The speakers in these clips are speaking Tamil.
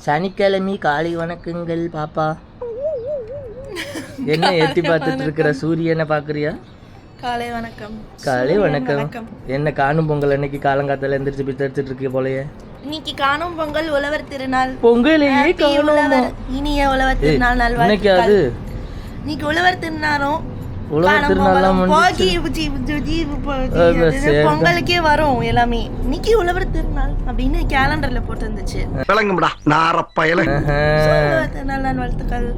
சனிக்கிழமை காலை வணக்கங்கள் பாப்பா. என்ன எட்டி பார்த்துட்டு இருக்கிற? சூரியனை பார்க்குறியா? காலை வணக்கம். காலை வணக்கம். என்ன காணும் பொங்கல் அன்னைக்கு காலங்காத்தால எந்திரிச்சு பித்து எடுத்துட்டு இருக்க போலயே? இன்னைக்கு காணும் பொங்கல், உழவர் திருநாள். பொங்கலையே காணும். இனிய உழவர் திருநாள் நல்வாழ்த்துக்கள். இன்னைக்கு உழவர் திருநாளும் பொங்கலுக்கே வரும் எல்லாமே. இன்னைக்கு உழவர் திருநாள் அப்படின்னு கேலண்டர்ல போட்டு இருந்துச்சு. நல்வாழ்த்துக்கள்.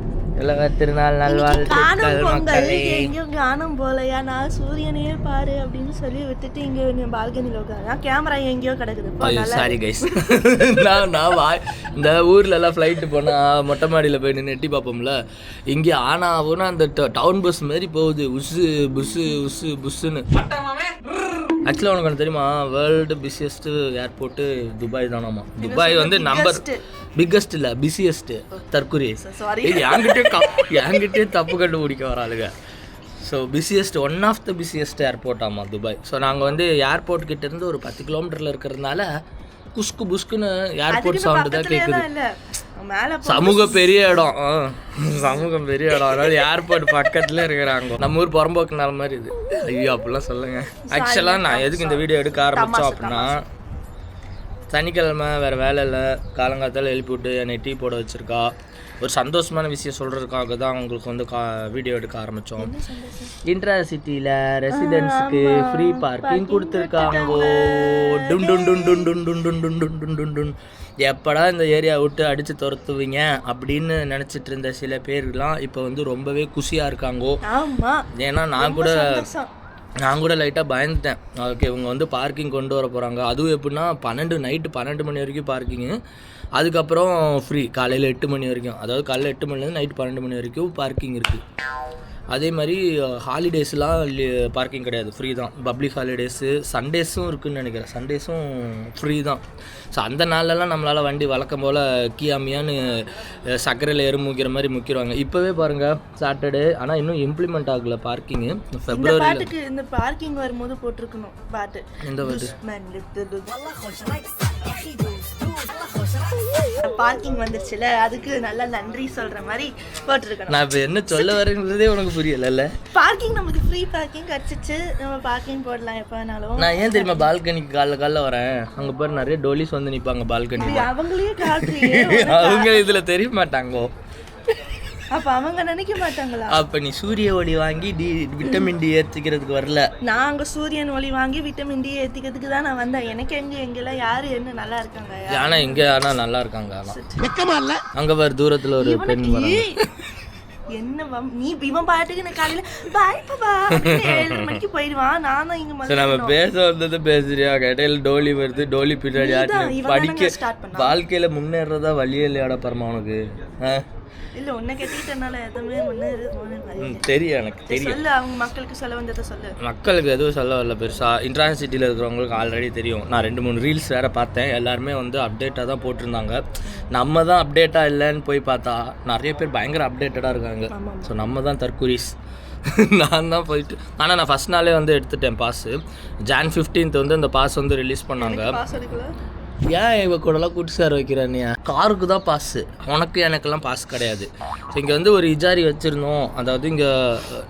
திருநாள் நல்வாழ்த்துக்கள். எங்கேயும் காணும் போலையா, நான் சூரியனையே பாரு அப்படின்னு சொல்லி விட்டுட்டு இங்க பால்கனில உட்காந்து கேமரா எங்கேயோ கிடக்குது. சாரி கைஸ், நான் இந்த ஊர்ல எல்லாம் ஃப்ளைட்டு போனா மொட்டை மாடியில போய் நின்று எட்டி பார்ப்போம்ல, இங்கே ஆனா ஆகும்னா அந்த டவுன் பஸ் மாதிரி போகுது, உசு புஸ்ஸு உசு புஸ்ஸுன்னு. ஆக்சுவலாக உனக்கு ஒன்று தெரியுமா, வேர்ல்டு பிஸியஸ்ட் ஏர்போர்ட்டு துபாய் தானாமா. துபாய் வந்து நம்பர் பிக்கஸ்ட் இல்லை, பிஸியஸ்ட். தற்குறி என்கிட்டே தப்பு கண்டுபிடிக்க வராளுங்க. So busiest, one of the busiest airport ஆமாம் துபாய். ஸோ நாங்கள் வந்து ஏர்போர்ட் கிட்ட இருந்து ஒரு 10 கிலோமீட்டரில் இருக்கிறதுனால குஸ்கு புஸ்குன்னு ஏர்போர்ட் சவுண்டு தான் கேட்குது. சமூகம் பெரிய இடம், சமூகம் பெரிய இடம், அதாவது ஏர்போர்ட் பக்கத்துல இருக்கிறாங்க. நம்ம ஊர் புறம்போக்கு நாள் மாதிரி இது. ஐயோ அப்படிலாம் சொல்லுங்க. ஆக்சுவலாக நான் எதுக்கு இந்த வீடியோ எடுக்க ஆரம்பித்தோம் அப்படின்னா, சனிக்கிழமை வேறு வேலை இல்லை, காலங்காத்தால் எழுப்பி விட்டு என்னை டீ போட வச்சுருக்கா. ஒரு சந்தோஷமான விஷயம் சொல்கிறதுக்காக தான் உங்களுக்கு வந்து வீடியோ எடுக்க ஆரம்பித்தோம். இன்ட்ரா சிட்டியில் ரெசிடென்ஸுக்கு ஃப்ரீ பார்க்கிங் கொடுத்துருக்காங்க. டுன் டுன் டுன் டுன் டுன் டுன் டுன் டுன் டுன் டுன் டுன் டுன். எப்படா இந்த ஏரியா விட்டு அடித்து துரத்துவீங்க அப்படின்னு நினச்சிட்டு இருந்த சில பேர்லாம் இப்போ வந்து ரொம்பவே குஷியாக இருக்காங்கோ. ஏன்னா நான் கூட லைட்டாக பயந்துட்டேன். ஓகே, இவங்க வந்து பார்க்கிங் கொண்டு வர போகிறாங்க, அதுவும் எப்படின்னா நைட்டு 12 மணி வரைக்கும் பார்க்கிங்கு, அதுக்கப்புறம் ஃப்ரீ காலையில் 8 மணி வரைக்கும். அதாவது காலையில் 8 மணிலேருந்து நைட்டு 12 மணி வரைக்கும் பார்க்கிங் இருக்குது. அதே மாதிரி ஹாலிடேஸ்லாம் பார்க்கிங் கிடையாது, ஃப்ரீ தான். பப்ளிக் ஹாலிடேஸு, சண்டேஸும் இருக்குதுன்னு நினைக்கிறேன், சண்டேஸும் ஃப்ரீ தான். ஸோ அந்த நாள்லலாம் நம்மளால் வண்டி வழக்கம் போல் கியாமியான்னு சக்கரையில் எறுமுக்கிற மாதிரி முக்கிடுவாங்க. இப்போவே பாருங்கள் சாட்டர்டே, ஆனால் இன்னும் இம்ப்ளிமெண்ட் ஆகலை பார்க்கிங்கு. ஃபெப்ரவரியில் இந்த பார்க்கிங் வரும்போது போட்டிருக்கணும் பாட்டு. இந்த பாட்டு பார்க்கிங் வந்துருச்சுல, அதுக்கு நல்லா நன்றி சொல்ற மாதிரி போட்டுருக்கணும். நான் இப்போ என்ன சொல்ல வரேங்கிறதே உனக்கு புரியல. பார்க்கிங் நமக்கு ஃப்ரீ பார்க்கிங் கிடச்சிச்சு, நம்ம பார்க்கிங் போடலாம் எப்போ வேணாலும். நான் ஏன் தெரியுமா பால்கனிக்கு காலைல வரேன், அங்கே பாரு நிறைய டோலிஸ் வந்து நிற்பாங்க பால்கனி. அவங்களே காட்டுறீங்க, அவங்க இதில் தெரிய மாட்டாங்கோ. அப்ப அவங்க நினைக்க மாட்டாங்களா? அப்ப நீ சூரிய ஒளி வாங்கி விட்டமின் டி ஏத்திக்கிறதுக்கு வரல. நான் அங்க சூரியன் ஒளி வாங்கி விட்டமின் டி ஏத்திக்கிறதுக்கு தான் நான் வந்தேன். எனக்கு எங்கெல்லாம் யாரு என்ன நல்லா இருக்காங்க? ஆனா இங்க நல்லா இருக்காங்க. அங்க பாரு தூரத்துல ஒரு பெண் என்ன நீ இவன் பாட்டுக்கு நான் காலையில பாய் பாபா 7 மணிக்கு போயிடுவான். நானும் இங்க நம்ம பேச வந்தது பேசுறியா? இடையில டோலி வருது, டோலி பின்னாடி படிக்க வாழ்க்கையில முன்னேறதா வழியே இல்லையாடா பரமா உனக்கு? இல்ல உன்னை கேட்டீட்டனால எதுவுமே தெரியும், எனக்கு தெரியும். சொல்லு, அவங்க மக்களுக்கு சொல்ல வந்ததை சொல்லு. மக்களுக்கு எதுவும் சொல்ல வரல பெருசா. இன்ட்ரான்ஸ் சிட்டியில் இருக்கிறவங்களுக்கு ஆல்ரெடி தெரியும். நான் 2-3 ரீல்ஸ் வேறு பார்த்தேன், எல்லாருமே வந்து அப்டேட்டாக தான் போட்டிருந்தாங்க. நம்ம தான் அப்டேட்டாக இல்லைன்னு போய் பார்த்தா நிறைய பேர் பயங்கர அப்டேட்டடாக இருக்காங்க. ஸோ நம்ம தான் தற்குறிஸ். நான் தான் போயிட்டு, ஆனால் நான் ஃபஸ்ட் நாளே வந்து எடுத்துட்டேன் பாஸு. Jan 15th வந்து அந்த பாஸ் வந்து ரிலீஸ் பண்ணாங்க. ஏன் இவ கூடலாம் கூட்டு சேர வைக்கிறேன்? காருக்கு தான் பாஸு, உனக்கு எனக்கெல்லாம் பாஸ் கிடையாது. ஸோ இங்கே வந்து ஒரு இஜாரி வச்சுருந்தோம், அதாவது இங்கே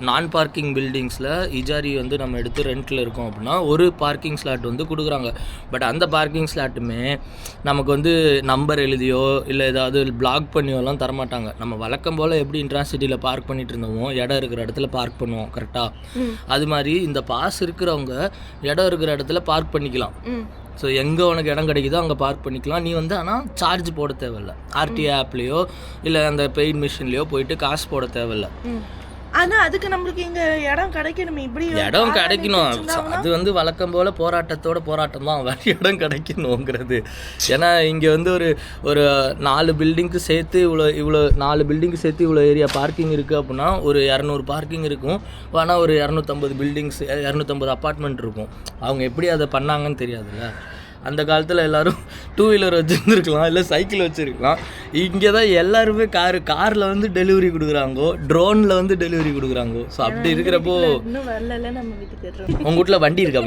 நான் பார்க்கிங் பில்டிங்ஸில் இஜாரி வந்து நம்ம எடுத்து ரெண்ட்டில் இருக்கோம் அப்படின்னா ஒரு பார்க்கிங் ஸ்லாட் வந்து கொடுக்குறாங்க. பட் அந்த பார்க்கிங் ஸ்லாட்டுமே நமக்கு வந்து நம்பர் எழுதியோ இல்லை ஏதாவது பிளாக் பண்ணியோலாம் தரமாட்டாங்க. நம்ம வழக்கம் போல் எப்படி இன்ட்ரான்ஸ் சிட்டியில் பார்க் பண்ணிட்டு இருந்தோமோ, இடம் இருக்கிற இடத்துல பார்க் பண்ணுவோம் கரெக்டாக, அது மாதிரி இந்த பாஸ் இருக்கிறவங்க இடம் இருக்கிற இடத்துல பார்க் பண்ணிக்கலாம். ஸோ எங்கே உனக்கு இடம் கிடைக்குதோ அங்கே பார்க் பண்ணிக்கலாம். நீ வந்து ஆனால் சார்ஜ் போட தேவையில்லை. ஆர்டிஓ ஆப்லேயோ இல்லை அந்த பெய்ட் மிஷின்லேயோ போயிட்டு காசு போட தேவையில்லை. ஆனால் அதுக்கு நம்மளுக்கு இங்கே இடம் கிடைக்கணும், இப்படி இடம் கிடைக்கணும். அது வந்து வழக்கம் போல் போராட்டம் தான் இடம் கிடைக்கணுங்கிறது. ஏன்னா இங்கே வந்து ஒரு 4 பில்டிங்க்கு சேர்த்து இவ்வளோ 4 பில்டிங்க்கு சேர்த்து இவ்வளோ ஏரியா பார்க்கிங் இருக்குது அப்படின்னா ஒரு 200 பார்க்கிங் இருக்கும். ஆனால் ஒரு 250 பில்டிங்ஸ் 250 அப்பார்ட்மெண்ட் இருக்கும். அவங்க எப்படி அதை பண்ணாங்கன்னு தெரியாதுல்ல. அந்த காலத்தில் எல்லோரும் 2 வீலர் வச்சுருந்துருக்கலாம், இல்லை சைக்கிள் வச்சுருக்கலாம். இங்கே தான் எல்லாருமே காரில் வந்து டெலிவரி கொடுக்குறாங்கோ, ட்ரோனில் வந்து டெலிவரி கொடுக்குறாங்கோ. ஸோ அப்படி இருக்கிறப்போ இன்னும் வரல, நம்ம வீட்டுக்கு உங்கள் வீட்டில் வண்டி இருக்கா?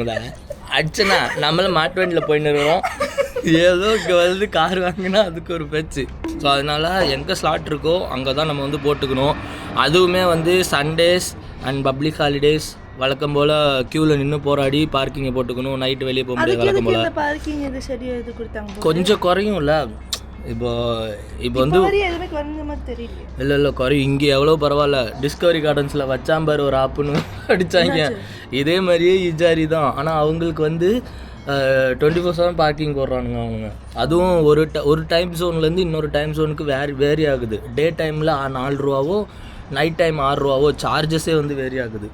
அடிச்சனா நம்மளும் மாட்டு வண்டியில் போயின்னு இருக்கிறோம். ஏதோ இங்கே வந்து கார் வாங்கினா அதுக்கு ஒரு பேச்சு. ஸோ அதனால் எங்கே ஸ்லாட் இருக்கோ அங்கே தான் நம்ம வந்து போட்டுக்கணும். அதுவுமே வந்து சண்டேஸ் அண்ட் பப்ளிக் ஹாலிடேஸ் வழக்கம் போல் க்யூவில் நின்று போராடி பார்க்கிங்கை போட்டுக்கணும். நைட்டு வெளியே போக முடியாது வழக்கம் போல். பார்க்கிங் இது சரியா இது கொடுத்தாங்க கொஞ்சம் குறையும்ல. இப்போ வந்து இல்லை குறையும். இங்கே எவ்வளோ பரவாயில்ல. டிஸ்கவரி கார்டன்ஸில் வச்சாம்பார் ஒரு ஆப்புன்னு அடித்தாங்க. இதே மாதிரியே இஜாரி தான். ஆனால் அவங்களுக்கு வந்து 24/7 பார்க்கிங் போடுறானுங்க அவங்க. அதுவும் ஒரு டைம் ஜோன்லேருந்து இன்னொரு டைம் ஜோனுக்கு வேரி ஆகுது. டே டைமில் 4 ரூபாவோ நைட் டைம் 6 ரூபாவோ சார்ஜஸே வந்து வேரி ஆகுது.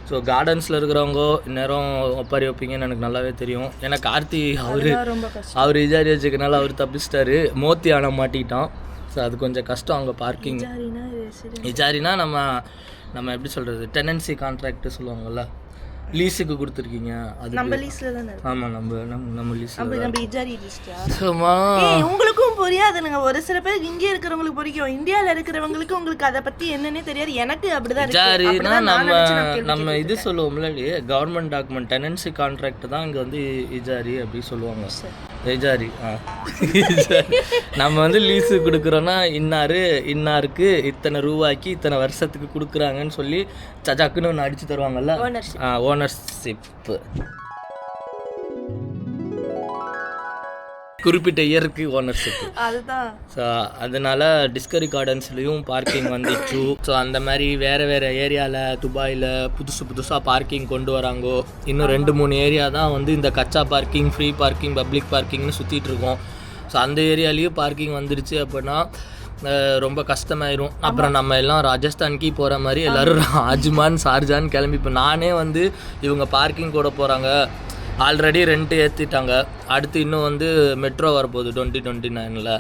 ஸோ கார்டன்ஸில் இருக்கிறவங்க இந்நேரம் ஒப்பாரி வைப்பீங்கன்னு எனக்கு நல்லாவே தெரியும். ஏன்னா கார்த்தி அவர் இஜாரி வச்சுக்கனால அவர் தப்பிச்சிட்டாரு. மோத்தி ஆன மாட்டிக்கிட்டான். ஸோ அது கொஞ்சம் கஷ்டம் அங்கே பார்க்கிங். இஜாரினா நம்ம எப்படி சொல்கிறது, டெனன்சி கான்ட்ராக்ட் சொல்லுவாங்கள்ல, லீஸுக்கு கொடுத்துருக்கீங்க. அது நம்ம லீஸ்ல தானே. ஆமாம், நம்ம லீஸ். நம்ம இஜாரி லிஸ்டா. உங்களுக்கும் புரியாதுங்க. ஒரு சில பேர் இங்கே இருக்கிறவங்களுக்கு புரியும், இந்தியாவில் இருக்கிறவங்களுக்கு உங்களுக்கு அதை பற்றி என்னன்னே தெரியாது. எனக்கு அப்படிதான். இஜாரினா நம்ம இது சொல்லுவோம்ல, கவர்மெண்ட் டாக்குமெண்ட் டெனன்சி கான்ட்ராக்ட் தான் இங்கே வந்து இஜாரி அப்படி சொல்லுவாங்க. இஜாரி நம்ம வந்து லீஸு கொடுக்குறோன்னா இன்னாருக்கு இத்தனை ரூபாய்க்கு இத்தனை வருஷத்துக்கு கொடுக்குறாங்கன்னு சொல்லி சஜாக்குன்னு ஒன்று அடிச்சு தருவாங்கல்ல, ஓனர்ஷிப்பு. குறிப்பிட்ட இயருக்கு ஓனர்ஷிப். அதுதான். ஸோ அதனால் டிஸ்கவரி கார்டன்ஸ்லேயும் பார்க்கிங் வந்துச்சு. ஸோ அந்த மாதிரி வேறு ஏரியாவில் துபாயில் புதுசாக பார்க்கிங் கொண்டு வராங்கோ. இன்னும் 2-3 ஏரியா தான் வந்து இந்த கச்சா பார்க்கிங், ஃப்ரீ பார்க்கிங், பப்ளிக் பார்க்கிங்னு சுற்றிட்டு இருக்கோம். ஸோ அந்த ஏரியாலேயும் பார்க்கிங் வந்துடுச்சு அப்படின்னா ரொம்ப கஷ்டமாயிரும். அப்புறம் நம்ம எல்லாம் ராஜஸ்தானுக்கு போகிற மாதிரி எல்லோரும் அஜ்மான் ஷார்ஜான்னு கிளம்பி. இப்போ நானே வந்து இவங்க பார்க்கிங் கூட போகிறாங்க, ஆல்ரெடி ரெண்ட்டு ஏற்றிட்டாங்க. அடுத்து இன்னும் வந்து மெட்ரோ வரப்போகுது 2029.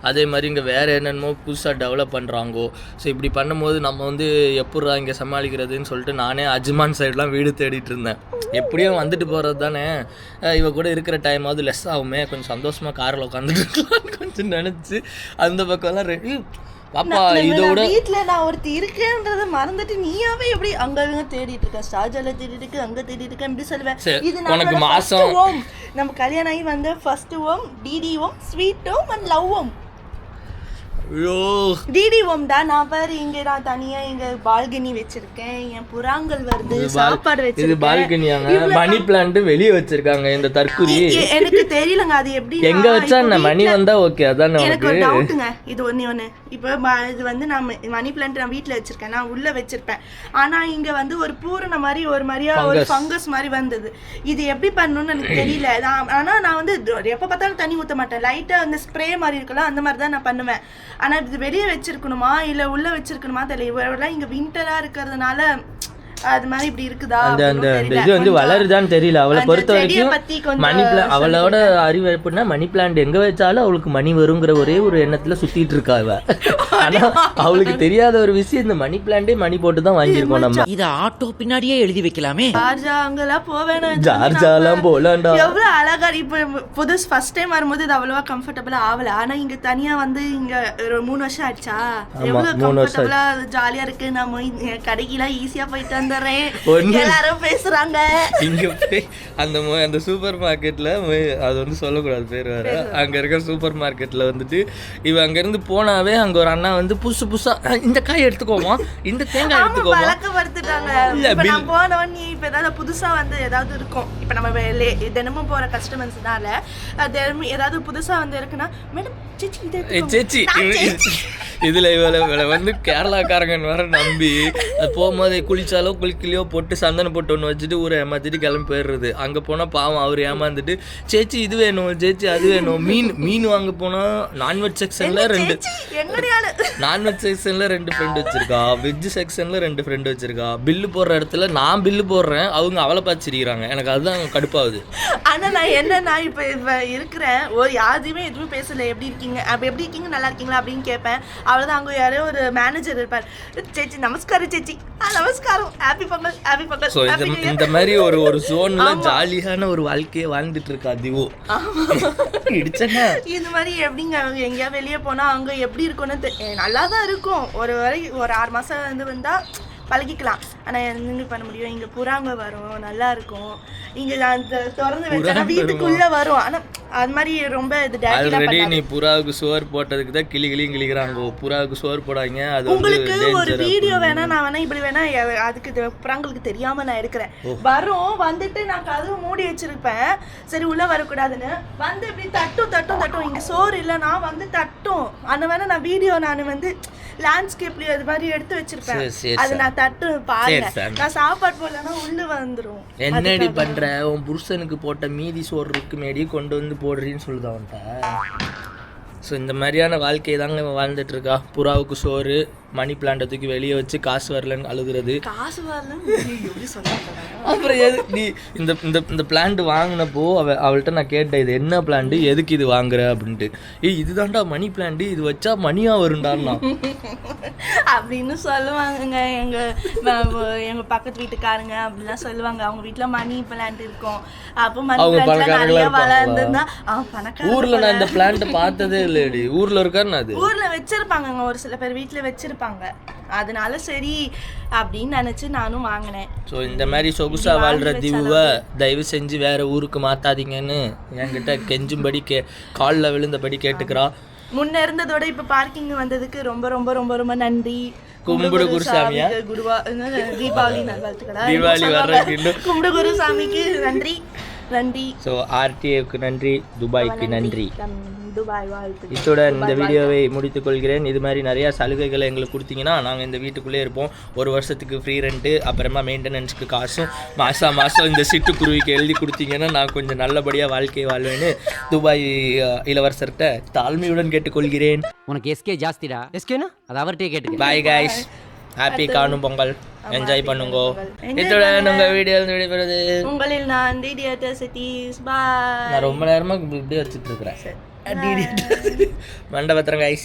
அதே மாதிரி இங்கே வேறு என்னென்னமோ புதுசாக டெவலப் பண்ணுறாங்கோ. ஸோ இப்படி பண்ணும்போது நம்ம வந்து எப்பட்றா இங்கே சமாளிக்கிறதுன்னு சொல்லிட்டு நானே அஜ்மான் சைட்லாம் வீடு தேடிட்டு இருந்தேன். எப்படியும் வந்துட்டு போகிறது தானே, இவ கூட இருக்கிற டைமாவது லெஸ் ஆகுமே, கொஞ்சம் சந்தோஷமாக காரில் உட்காந்துட்டு இருக்கலாம்னு கொஞ்சம் நினச்சி அந்த பக்கம்லாம் பாப்பா இதோட வீட்டுல நான் ஒருத்தி இருக்கேன்றதை மறந்துட்டு நீயாவே எப்படி அங்க தேடிட்டு இருக்க, ஷார்ஜால தேடிட்டு இருக்கு, அங்க தேடிட்டு இருக்க இப்படி சொல்லுவேன். இது உனக்கு மாசம் நம்ம கல்யாணம் ஆகி வந்து first home, DD home, sweet home and love home. DD home தான். நான் பாரு இங்க நான் தனியா இங்க பால்கனி வச்சிருக்கேன், என் புறாங்கள் வருது, சாப்பாடு வச்சிருக்கேன். இது பால்கனியாங்க, மணி பிளான்ட் வெளியே வச்சிருக்காங்க. இந்த தற்குறி எனக்கு தெரியலங்க அது எப்படி எங்க வச்சா மணி வந்தா ஓகே. அதான் எனக்கு ஒரு டவுட்டுங்க. இது ஒண்ணு இப்போ இது வந்து நான் மணி பிளான்ட் நான் வீட்டுல வச்சிருக்கேன், நான் உள்ள வச்சிருப்பேன். ஆனா இங்க வந்து ஒரு பூரண மாதிரி ஒரு மாதிரியா ஒரு ஃபங்கஸ் மாதிரி வந்தது. இது எப்படி பண்ணணும்னு எனக்கு தெரியல. ஆனா நான் வந்து எப்ப பார்த்தாலும் தண்ணி ஊத்த மாட்டேன், லைட்டா அந்த ஸ்ப்ரே மாதிரி இருக்கலாம் அந்த மாதிரி தான் நான் பண்ணுவேன். ஆனா இது வெளியே வச்சிருக்கணுமா இல்ல உள்ள வச்சிருக்கணுமா தெரியல. இவரெல்லாம் இங்க விண்டரா இருக்கிறதுனால அது மாதிரி இப்படி இருக்குதா, அந்த இது வந்து வளருதான்னு தெரியல. அவளை பொறுத்த வரைக்கும் மணி பிளான்ட், அவளோட அறிவு எப்படின்னா மணி பிளான்ட் எங்க வச்சாலும் அவளுக்கு மணி வருங்கிற ஒரே ஒரு எண்ணத்துல சுத்திட்டு இருக்கா அவ. ஆனா அவளுக்கு தெரியாத ஒரு விஷயம், இந்த மணி பிளான்டே மணி போட்டு தான் வாங்கியிருக்கோம் நம்ம. இத ஆட்டோ பின்னாடியே எழுதி வைக்கலாமே. ஜார்ஜா அங்கெல்லாம் போவேனா, ஜார்ஜாலாம் போலாம்டா. எவ்வளவு அழகா. இப்ப ஃபர்ஸ்ட் டைம் வரும்போது இது அவ்வளவா கம்ஃபர்டபுளா ஆகல. ஆனா இங்க தனியா வந்து இங்க 3 வருஷம் ஆயிடுச்சா, எவ்வளவு கம்ஃபர்டபுளா ஜாலியா இருக்கு. நம்ம கடைக்கெல்லாம் ஈஸியா போயிட்டு வந்து எல்லாரும் பேசுறாங்க. இங்க அந்த சூப்பர் மார்க்கெட்ல, அது வந்து சொல்லக்கூடாது பேர் வேற, அங்க இருக்க சூப்பர் மார்க்கெட்ல வந்துட்டு இவ அங்க இருந்து போனாவே அங்க ஒரு அண்ணா வந்து புதுசா இந்த காய் எடுத்துக்கோமா, இந்த தேங்காய் எடுத்துக்கோமா பழக்கப்படுத்திட்டாங்க. இப்ப நான் போனவனே இப்ப ஏதாவது புதுசா வந்து ஏதாவது இருக்கும். இப்ப நம்ம தினமும் போற கஸ்டமர்ஸ்னால ஏதாவது புதுசா வந்து இருக்குன்னா, மேடம் சேச்சி இதுல இவளை வந்து கேரளாக்காரங்கன்னு வேற நம்பி அது போகும்போது குளிச்சாலோ குளிக்கலையோ போட்டு சந்தனம் போட்டு ஒன்று வச்சுட்டு ஊரை ஏமாத்திட்டு கிளம்பி போயிடுறது. அங்கே போனால் பாவம் அவர் ஏமாந்துட்டு சேச்சி இது வேணும், சேச்சி அது வேணும். மீன் வாங்க போனால் நான்வெஜ் செக்ஷனில் 2 ஃப்ரெண்ட் வச்சிருக்கா, வெஜ் செக்ஷனில் 2 ஃப்ரெண்ட் வச்சிருக்கா. பில்லு போடுற இடத்துல நான் பில்லு போடுறேன், அவங்க அவளை பார்த்து சிரிக்கிறாங்க. எனக்கு அதுதான் கடுப்பாகுது. ஆனால் நான் என்னன்னா இப்போ இருக்கிறேன், யாரையுமே எதுவும் பேசலை, எப்படி இருக்கீங்க, அப்போ எப்படி இருக்கீங்க, நல்லா இருக்கீங்களா அப்படின்னு கேட்பேன். அவ்வளோதான். அங்கே யாரோ ஒரு மேனேஜர் இருப்பார், சேச்சி நமஸ்காரம், சேச்சி நமஸ்காரம், ஹாப்பி பொங்கல், ஹாப்பி பொங்கல். இந்த மாதிரி ஒரு ஜோன்ல ஜாலியான ஒரு வாழ்க்கையை வாழ்ந்துட்டு இருக்கா திவு. இது மாதிரி எப்படிங்க எங்கேயா வெளியே போனா அங்க எப்படி இருக்கும்னு நல்லா தான் இருக்கும். ஒரு 6 மாசம் வந்து வந்தா பழகிக்கலாம். ஆனால் என்னங்க பண்ண முடியும், இங்கே புறாங்க வரும், நல்லா இருக்கும். இங்கே அந்த திறந்து வச்சா வீட்டுக்குள்ளே வரும். ஆனால் அது மாதிரி ரொம்ப இது ஆல்ரெடி நீ புறாவுக்கு சோறு போட்டதுக்கு தான் கிளிக்கிறாங்க. புறாவுக்கு சோறு போடாங்க. அது உங்களுக்கு ஒரு வீடியோ வேணா நான் வேணா இப்படி வேணா அதுக்கு புறாங்களுக்கு தெரியாம நான் எடுக்கிறேன். வரும் வந்துட்டு நான் கதவு மூடி வச்சிருப்பேன், சரி உள்ள வரக்கூடாதுன்னு வந்து இப்படி தட்டும் இங்க சோறு இல்லைன்னா வந்து தட்டும். அந்த வேணா நான் வீடியோ நான் வந்து லேண்ட்ஸ்கேப்ல அது மாதிரி எடுத்து வச்சிருப்பேன். அது நான் தட்டு பாருங்க, நான் சாப்பாடு போடலன்னா உள்ள வந்துரும். என்னடி பண்ற, உன் புருஷனுக்கு போட்ட மீதி சோறு இருக்கு மேடி கொண்டு வந்து போடுறீன்னு சொல்லுது அவன்கிட்ட. ஸோ இந்த மாதிரியான வாழ்க்கையை தாங்க வாழ்ந்துட்டு இருக்கா. புறாவுக்கு சோறு, மணி பிளான்ட்டை தூக்கி வெளியே வச்சு காசு வரலன்னு அழுகுறது. காசு வரலன்னு எப்படி சொல்றாங்க? அப்புறம் எது நீ இந்த இந்த இந்த பிளான்ட் வாங்கினப்போ அவள்கிட்ட நான் கேட்டேன், இது என்ன பிளான்ட், எதுக்கு இது வாங்குற அப்படின்ட்டு. இதுதான்டா மணி பிளான்ட், இது வச்சா மணியா வரும்டான்னா அப்படின்னு சொல்லுவாங்கங்க. எங்க பக்கத்து வீட்டுக்காரங்க அப்படிலாம் சொல்லுவாங்க. அவங்க வீட்டுல மணி பிளான்ட் இருக்கும். அப்போ மணி பிளான்ட் நிறைய வளர்ந்துருந்தா பணக்கார. ஊர்ல நான் இந்த பிளான்ட் பார்த்ததே இல்லையடி. ஊர்ல இருக்கான்னு அது ஊர்ல வச்சிருப்பாங்க, ஒரு சில பேர் வீட்டுல வச்சிருப்பாங்க. அதனால சரி அப்படின்னு நினைச்சு நானும் வாங்கினேன். ஸோ இந்த மாதிரி சொகுசா வாழ்ற திவுவை தயவு செஞ்சு வேற ஊருக்கு மாத்தாதீங்கன்னு என்கிட்ட கெஞ்சும்படி காலில் விழுந்தபடி கேட்டுக்கிறா. முன்ன இருந்ததோட இப்ப பார்க்கிங் வந்ததுக்கு ரொம்ப ரொம்ப ரொம்ப ரொம்ப நன்றி. கும்பிடு குருசாமியா, தீபாவளி நல்வாழ்த்துக்களா. தீபாவளி வர்றதுக்கு கும்பிடு குருசாமிக்கு நன்றி நன்றி. ஸோ ஆர்டிஏவுக்கு நன்றி, துபாய்க்கு நன்றி. துபாய் வாழ்த்து. இத்துடன் இந்த வீடியோவை முடித்துக் கொள்கிறேன். இது மாதிரி நிறையா சலுகைகளை எங்களுக்கு கொடுத்தீங்கன்னா நாங்கள் இந்த வீட்டுக்குள்ளே இருப்போம். 1 வருஷத்துக்கு ஃப்ரீ ரெண்ட்டு, அப்புறமா மெயின்டெனன்ஸ்க்கு காசும் மாதம் இந்த சிட்டுக்குருவிக்கு எழுதி கொடுத்தீங்கன்னா நான் கொஞ்சம் நல்லபடியாக வாழ்க்கையை வாழ்வேன்னு துபாய் இளவரசர்கிட்ட தாழ்மையுடன் கேட்டுக்கொள்கிறேன். உனக்கு எஸ்கே ஜாஸ்திடா. எஸ்கேனா அது அவர்கிட்டயே கேட்டுக்க. பாய் கைஸ், ஹாப்பி காணும் பொங்கல், என்ஜாய் பண்ணுங்க. இத்துடன் உங்க வீடியோ விடைபெறுது உங்களில் நான் டிடியேட்டர் சிட்டிஸ். பாய். நான் ரொம்ப நேரமாக இப்படியே வச்சுட்டு இருக்கிறேன். மண்டபத்திரம் கைஸ்.